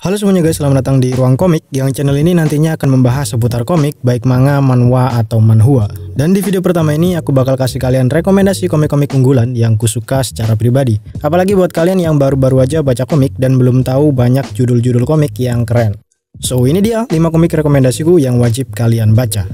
Halo semuanya guys, selamat datang di Ruang Komik, yang channel ini nantinya akan membahas seputar komik, baik manga, manhwa, atau manhwa. Dan di video pertama ini aku bakal kasih kalian rekomendasi komik-komik unggulan yang kusuka secara pribadi. Apalagi buat kalian yang baru-baru aja baca komik dan belum tahu banyak judul-judul komik yang keren. So ini dia 5 komik rekomendasiku yang wajib kalian baca.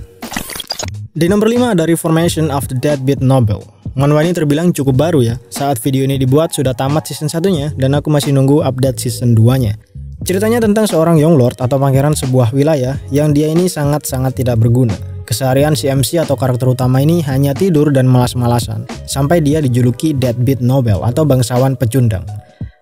Di nomor 5 ada Reformation of the Deadbeat Novel. Manhwa ini terbilang cukup baru ya. Saat video ini dibuat sudah tamat season 1-nya dan aku masih nunggu update season 2-nya. Ceritanya tentang seorang Young Lord atau pangeran sebuah wilayah yang dia ini sangat-sangat tidak berguna. Keseharian si MC atau karakter utama ini hanya tidur dan malas-malasan, sampai dia dijuluki Deadbeat Novel atau bangsawan pecundang.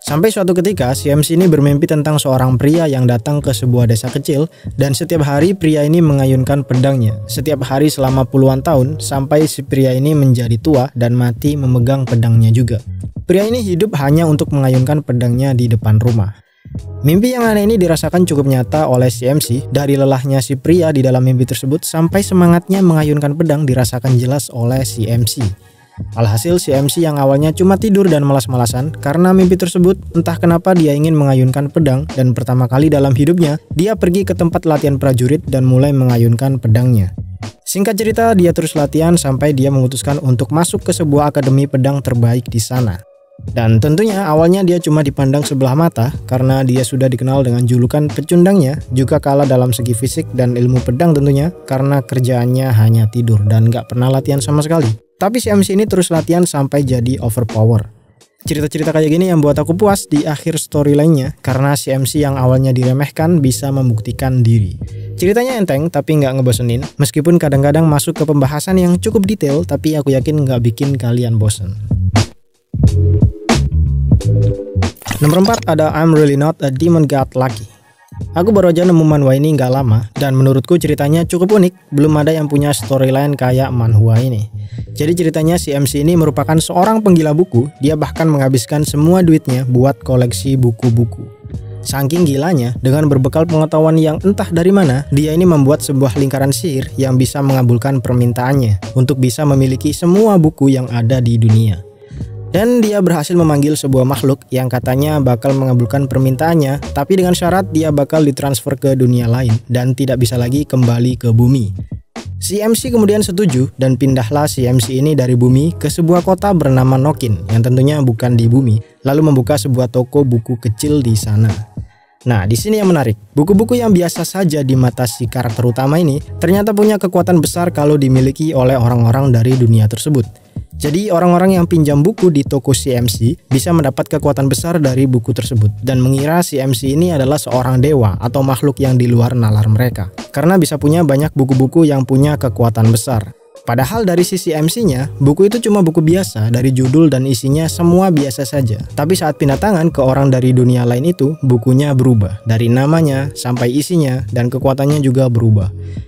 Sampai suatu ketika si MC ini bermimpi tentang seorang pria yang datang ke sebuah desa kecil dan setiap hari pria ini mengayunkan pedangnya. Setiap hari selama puluhan tahun sampai si pria ini menjadi tua dan mati memegang pedangnya juga. Pria ini hidup hanya untuk mengayunkan pedangnya di depan rumah. Mimpi yang aneh ini dirasakan cukup nyata oleh si MC. Dari lelahnya si pria di dalam mimpi tersebut sampai semangatnya mengayunkan pedang dirasakan jelas oleh si MC. Alhasil si MC yang awalnya cuma tidur dan malas-malasan karena mimpi tersebut, entah kenapa dia ingin mengayunkan pedang dan pertama kali dalam hidupnya dia pergi ke tempat latihan prajurit dan mulai mengayunkan pedangnya. Singkat cerita, dia terus latihan sampai dia memutuskan untuk masuk ke sebuah akademi pedang terbaik di sana. Dan tentunya awalnya dia cuma dipandang sebelah mata karena dia sudah dikenal dengan julukan pecundangnya, juga kalah dalam segi fisik dan ilmu pedang tentunya karena kerjaannya hanya tidur dan gak pernah latihan sama sekali. Tapi si MC ini terus latihan sampai jadi overpower. Cerita-cerita kayak gini yang buat aku puas di akhir storyline-nya karena si MC yang awalnya diremehkan bisa membuktikan diri. Ceritanya enteng tapi nggak ngebosenin, meskipun kadang-kadang masuk ke pembahasan yang cukup detail, tapi aku yakin nggak bikin kalian bosen. Nomor 4 ada I'm Really Not a Demon God Lucky. Aku baru aja nemu manhwa ini nggak lama dan menurutku ceritanya cukup unik. Belum ada yang punya storyline kayak manhwa ini. Jadi ceritanya si MC ini merupakan seorang penggila buku. Dia bahkan menghabiskan semua duitnya buat koleksi buku-buku. Saking gilanya, dengan berbekal pengetahuan yang entah dari mana, dia ini membuat sebuah lingkaran sihir yang bisa mengabulkan permintaannya untuk bisa memiliki semua buku yang ada di dunia. Dan dia berhasil memanggil sebuah makhluk yang katanya bakal mengabulkan permintaannya, tapi dengan syarat dia bakal ditransfer ke dunia lain dan tidak bisa lagi kembali ke bumi. Si MC kemudian setuju dan pindahlah si MC ini dari bumi ke sebuah kota bernama Nokin yang tentunya bukan di bumi, lalu membuka sebuah toko buku kecil di sana. Nah, di sini yang menarik, buku-buku yang biasa saja di mata si karakter utama ini ternyata punya kekuatan besar kalau dimiliki oleh orang-orang dari dunia tersebut. Jadi orang-orang yang pinjam buku di toko si MC bisa mendapat kekuatan besar dari buku tersebut dan mengira si MC ini adalah seorang dewa atau makhluk yang di luar nalar mereka karena bisa punya banyak buku-buku yang punya kekuatan besar. Padahal dari sisi MC-nya, buku itu cuma buku biasa, dari judul dan isinya semua biasa saja. Tapi saat pindah tangan ke orang dari dunia lain itu, bukunya berubah. Dari namanya, sampai isinya, dan kekuatannya juga berubah.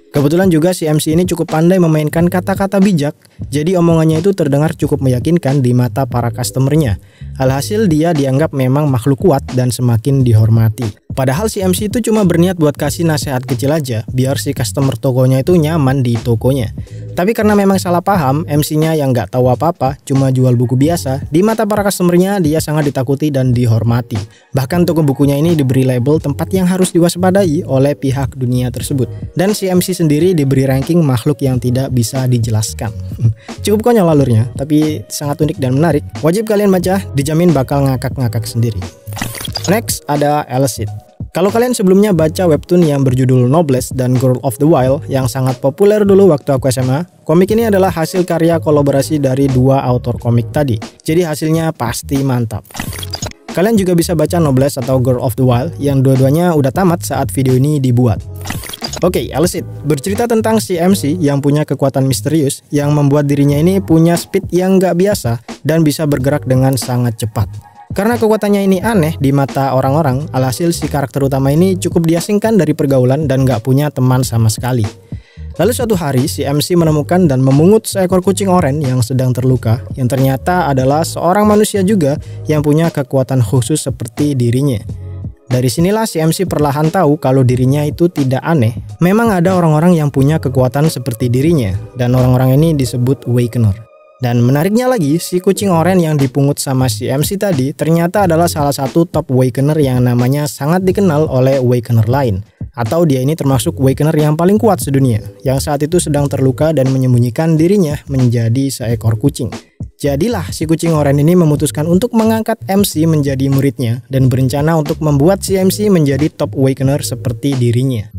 Kebetulan juga si MC ini cukup pandai memainkan kata-kata bijak, jadi omongannya itu terdengar cukup meyakinkan di mata para customernya. Alhasil dia dianggap memang makhluk kuat dan semakin dihormati. Padahal si MC itu cuma berniat buat kasih nasihat kecil aja, biar si customer tokonya itu nyaman di tokonya. Tapi karena memang salah paham, MC-nya yang nggak tahu apa-apa, cuma jual buku biasa, di mata para customernya dia sangat ditakuti dan dihormati. Bahkan toko bukunya ini diberi label tempat yang harus diwaspadai oleh pihak dunia tersebut. Dan si MC sendiri diberi ranking makhluk yang tidak bisa dijelaskan. Cukup konyol alurnya, tapi sangat unik dan menarik. Wajib kalian baca, dijamin bakal ngakak-ngakak sendiri. Next ada Elicit. Kalau kalian sebelumnya baca webtoon yang berjudul Noblesse dan Girl of the Wild yang sangat populer dulu waktu aku SMA, komik ini adalah hasil karya kolaborasi dari dua autor komik tadi. Jadi hasilnya pasti mantap. Kalian juga bisa baca Noblesse atau Girl of the Wild yang dua-duanya udah tamat saat video ini dibuat. Oke, Elicit bercerita tentang si MC yang punya kekuatan misterius yang membuat dirinya ini punya speed yang nggak biasa dan bisa bergerak dengan sangat cepat. Karena kekuatannya ini aneh di mata orang-orang, alhasil si karakter utama ini cukup diasingkan dari pergaulan dan gak punya teman sama sekali. Lalu suatu hari si MC menemukan dan memungut seekor kucing oranye yang sedang terluka, yang ternyata adalah seorang manusia juga yang punya kekuatan khusus seperti dirinya. Dari sinilah si MC perlahan tahu kalau dirinya itu tidak aneh. Memang ada orang-orang yang punya kekuatan seperti dirinya, dan orang-orang ini disebut Awakener. Dan menariknya lagi, si kucing oranye yang dipungut sama si MC tadi ternyata adalah salah satu top Awakener yang namanya sangat dikenal oleh Awakener lain. Atau dia ini termasuk Awakener yang paling kuat sedunia, yang saat itu sedang terluka dan menyembunyikan dirinya menjadi seekor kucing. Jadilah si kucing oranye ini memutuskan untuk mengangkat MC menjadi muridnya dan berencana untuk membuat si MC menjadi top Awakener seperti dirinya.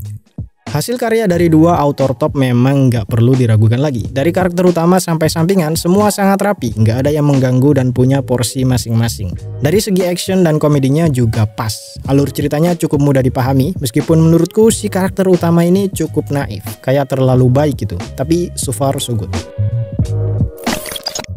Hasil karya dari dua author top memang nggak perlu diragukan lagi. Dari karakter utama sampai sampingan, semua sangat rapi, nggak ada yang mengganggu dan punya porsi masing-masing. Dari segi action dan komedinya juga pas. Alur ceritanya cukup mudah dipahami, meskipun menurutku si karakter utama ini cukup naif, kayak terlalu baik gitu. Tapi so far so good.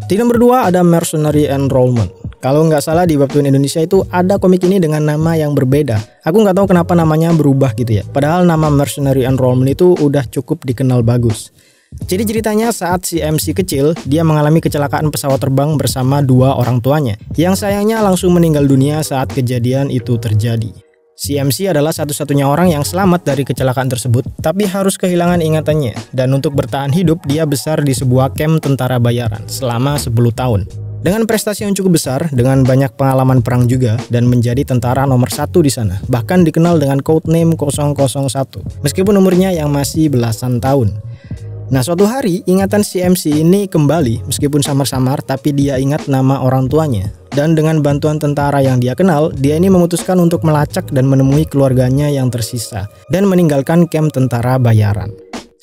Di nomor 2 ada Mercenary Enrollment. Kalau nggak salah di webtoon Indonesia itu ada komik ini dengan nama yang berbeda. Aku nggak tahu kenapa namanya berubah gitu ya. Padahal nama Mercenary Enrollment itu udah cukup dikenal bagus. Jadi ceritanya saat si MC kecil, dia mengalami kecelakaan pesawat terbang bersama dua orang tuanya, yang sayangnya langsung meninggal dunia saat kejadian itu terjadi. Si MC adalah satu-satunya orang yang selamat dari kecelakaan tersebut, tapi harus kehilangan ingatannya. Dan untuk bertahan hidup, dia besar di sebuah camp tentara bayaran selama 10 tahun. Dengan prestasi yang cukup besar, dengan banyak pengalaman perang juga, dan menjadi tentara nomor 1 di sana. Bahkan dikenal dengan codename 001, meskipun umurnya yang masih belasan tahun. Nah, suatu hari ingatan si MC ini kembali, meskipun samar-samar, tapi dia ingat nama orang tuanya. Dan dengan bantuan tentara yang dia kenal, dia ini memutuskan untuk melacak dan menemui keluarganya yang tersisa, dan meninggalkan camp tentara bayaran.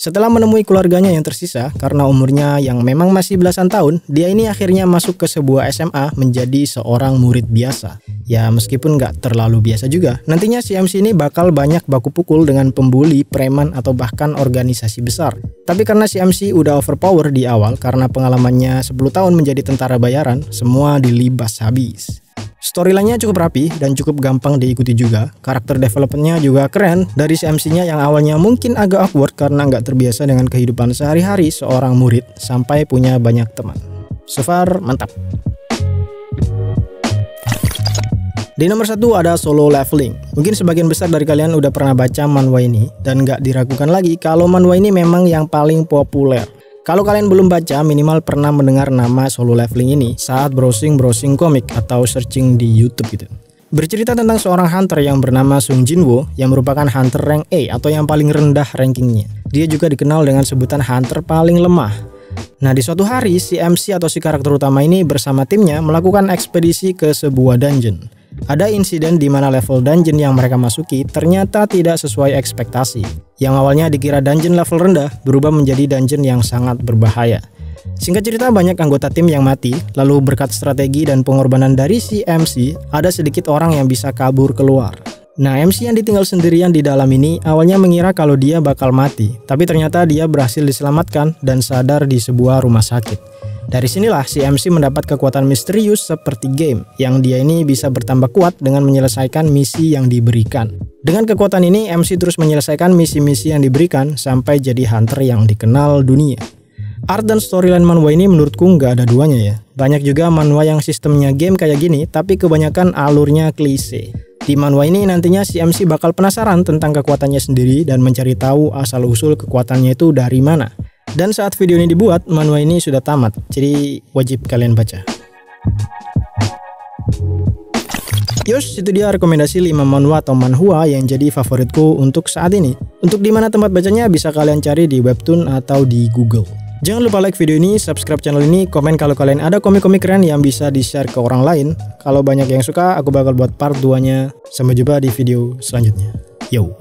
Setelah menemui keluarganya yang tersisa, karena umurnya yang memang masih belasan tahun, dia ini akhirnya masuk ke sebuah SMA menjadi seorang murid biasa. Ya meskipun nggak terlalu biasa juga, nantinya si MC ini bakal banyak baku pukul dengan pembuli, preman, atau bahkan organisasi besar. Tapi karena si MC udah overpower di awal karena pengalamannya 10 tahun menjadi tentara bayaran, semua dilibas habis. Storyline-nya cukup rapi dan cukup gampang diikuti juga. Karakter development-nya juga keren. Dari si MC-nya yang awalnya mungkin agak awkward karena nggak terbiasa dengan kehidupan sehari-hari seorang murid, sampai punya banyak teman. So far, mantap. Di nomor 1 ada Solo Leveling. Mungkin sebagian besar dari kalian udah pernah baca manhwa ini, dan nggak diragukan lagi kalau manhwa ini memang yang paling populer. Kalau kalian belum baca, minimal pernah mendengar nama Solo Leveling ini saat browsing komik atau searching di YouTube gitu. Bercerita tentang seorang hunter yang bernama Sung Jinwoo yang merupakan hunter rank A atau yang paling rendah rankingnya. Dia juga dikenal dengan sebutan hunter paling lemah. Nah, di suatu hari si MC atau si karakter utama ini bersama timnya melakukan ekspedisi ke sebuah dungeon. Ada insiden di mana level dungeon yang mereka masuki ternyata tidak sesuai ekspektasi. Yang awalnya dikira dungeon level rendah berubah menjadi dungeon yang sangat berbahaya. Singkat cerita, banyak anggota tim yang mati, lalu berkat strategi dan pengorbanan dari si MC, ada sedikit orang yang bisa kabur keluar. Nah, MC yang ditinggal sendirian di dalam ini awalnya mengira kalau dia bakal mati, tapi ternyata dia berhasil diselamatkan dan sadar di sebuah rumah sakit. Dari sinilah si MC mendapat kekuatan misterius seperti game, yang dia ini bisa bertambah kuat dengan menyelesaikan misi yang diberikan. Dengan kekuatan ini, MC terus menyelesaikan misi-misi yang diberikan sampai jadi hunter yang dikenal dunia. Art dan storyline manhwa ini menurutku nggak ada duanya ya. Banyak juga manhwa yang sistemnya game kayak gini, tapi kebanyakan alurnya klise. Di manhwa ini nantinya si MC bakal penasaran tentang kekuatannya sendiri dan mencari tahu asal-usul kekuatannya itu dari mana. Dan saat video ini dibuat, manhwa ini sudah tamat, jadi wajib kalian baca. Yos, itu dia rekomendasi 5 manhwa atau manhwa yang jadi favoritku untuk saat ini. Untuk dimana tempat bacanya bisa kalian cari di webtoon atau di Google. Jangan lupa like video ini, subscribe channel ini, komen kalau kalian ada komik-komik keren yang bisa di-share ke orang lain. Kalau banyak yang suka, aku bakal buat part 2-nya. Sampai jumpa di video selanjutnya. Yo!